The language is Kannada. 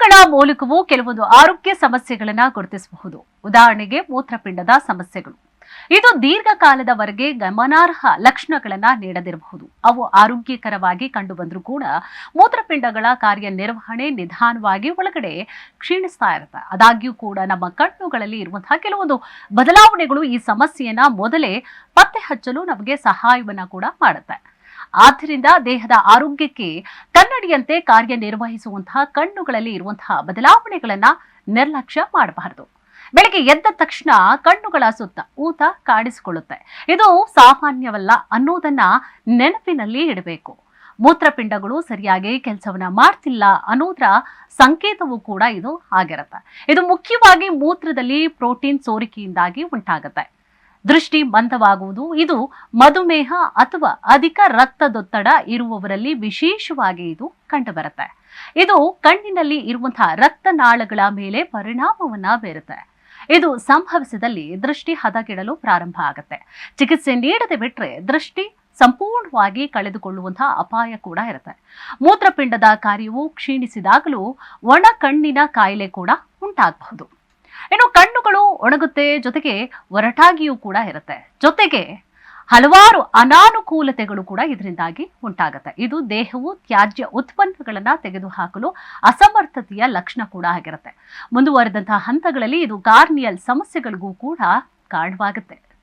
ಕಣ್ಣುಗಳ ಮೂಲಕವೂ ಕೆಲವೊಂದು ಆರೋಗ್ಯ ಸಮಸ್ಯೆಗಳನ್ನ ಗುರುತಿಸಬಹುದು. ಉದಾಹರಣೆಗೆ ಮೂತ್ರಪಿಂಡದ ಸಮಸ್ಯೆಗಳು. ಇದು ದೀರ್ಘಕಾಲದವರೆಗೆ ಗಮನಾರ್ಹ ಲಕ್ಷಣಗಳನ್ನ ನೀಡದಿರಬಹುದು. ಅವು ಆರೋಗ್ಯಕರವಾಗಿ ಕಂಡುಬಂದರೂ ಕೂಡ ಮೂತ್ರಪಿಂಡಗಳ ಕಾರ್ಯನಿರ್ವಹಣೆ ನಿಧಾನವಾಗಿ ಒಳಗಡೆ ಕ್ಷೀಣಿಸ್ತಾ ಇರುತ್ತೆ. ಆದಾಗ್ಯೂ ಕೂಡ ನಮ್ಮ ಕಣ್ಣುಗಳಲ್ಲಿ ಇರುವಂತಹ ಕೆಲವೊಂದು ಬದಲಾವಣೆಗಳು ಈ ಸಮಸ್ಯೆಯನ್ನ ಮೊದಲೇ ಪತ್ತೆ ಹಚ್ಚಲು ನಮಗೆ ಸಹಾಯವನ್ನ ಕೂಡ ಮಾಡುತ್ತೆ. ಆದ್ದರಿಂದ ದೇಹದ ಆರೋಗ್ಯಕ್ಕೆ ಕನ್ನಡಿಯಂತೆ ಕಾರ್ಯನಿರ್ವಹಿಸುವಂತಹ ಕಣ್ಣುಗಳಲ್ಲಿ ಇರುವಂತಹ ಬದಲಾವಣೆಗಳನ್ನ ನಿರ್ಲಕ್ಷ್ಯ ಮಾಡಬಾರದು. ಬೆಳಗ್ಗೆ ಎದ್ದ ತಕ್ಷಣ ಕಣ್ಣುಗಳ ಸುತ್ತ ಊತ ಕಾಣಿಸಿಕೊಳ್ಳುತ್ತೆ. ಇದು ಸಾಮಾನ್ಯವಲ್ಲ ಅನ್ನೋದನ್ನ ನೆನಪಿನಲ್ಲಿ ಇಡಬೇಕು. ಮೂತ್ರಪಿಂಡಗಳು ಸರಿಯಾಗಿ ಕೆಲಸವನ್ನ ಮಾಡ್ತಿಲ್ಲ ಅನ್ನೋದ್ರ ಸಂಕೇತವೂ ಕೂಡ ಇದು ಆಗಿರುತ್ತೆ. ಇದು ಮುಖ್ಯವಾಗಿ ಮೂತ್ರದಲ್ಲಿ ಪ್ರೋಟೀನ್ ಸೋರಿಕೆಯಿಂದಾಗಿ ಉಂಟಾಗುತ್ತೆ. ದೃಷ್ಟಿ ಮಂದವಾಗುವುದು ಇದು ಮಧುಮೇಹ ಅಥವಾ ಅಧಿಕ ರಕ್ತದೊತ್ತಡ ಇರುವವರಲ್ಲಿ ವಿಶೇಷವಾಗಿ ಇದು ಕಂಡುಬರುತ್ತೆ. ಇದು ಕಣ್ಣಿನಲ್ಲಿ ಇರುವಂತಹ ರಕ್ತನಾಳಗಳ ಮೇಲೆ ಪರಿಣಾಮವನ್ನ ಬೀರುತ್ತೆ. ಇದು ಸಂಭವಿಸಿದಲ್ಲಿ ದೃಷ್ಟಿ ಹದಗೆಡಲು ಪ್ರಾರಂಭ ಆಗುತ್ತೆ. ಚಿಕಿತ್ಸೆ ನೀಡದೆ ಬಿಟ್ರೆ ದೃಷ್ಟಿ ಸಂಪೂರ್ಣವಾಗಿ ಕಳೆದುಕೊಳ್ಳುವಂತಹ ಅಪಾಯ ಕೂಡ ಇರುತ್ತೆ. ಮೂತ್ರಪಿಂಡದ ಕಾರ್ಯವು ಕ್ಷೀಣಿಸಿದಾಗಲೂ ಒಣ ಕಣ್ಣಿನ ಕಾಯಿಲೆ ಕೂಡ ಉಂಟಾಗಬಹುದು. ಇನ್ನು ಕಣ್ಣುಗಳು ಒಣಗುತ್ತೆ, ಜೊತೆಗೆ ಒರಟಾಗಿಯೂ ಕೂಡ ಇರುತ್ತೆ. ಜೊತೆಗೆ ಹಲವಾರು ಅನಾನುಕೂಲತೆಗಳು ಕೂಡ ಇದರಿಂದಾಗಿ ಉಂಟಾಗುತ್ತೆ. ಇದು ದೇಹವು ತ್ಯಾಜ್ಯ ಉತ್ಪನ್ನಗಳನ್ನ ತೆಗೆದುಹಾಕಲು ಅಸಮರ್ಥತೆಯ ಲಕ್ಷಣ ಕೂಡ ಆಗಿರುತ್ತೆ. ಮುಂದುವರೆದಂತಹ ಹಂತಗಳಲ್ಲಿ ಇದು ಕಾರ್ನಿಯಲ್ ಸಮಸ್ಯೆಗಳಿಗೂ ಕೂಡ ಕಾರಣವಾಗುತ್ತೆ.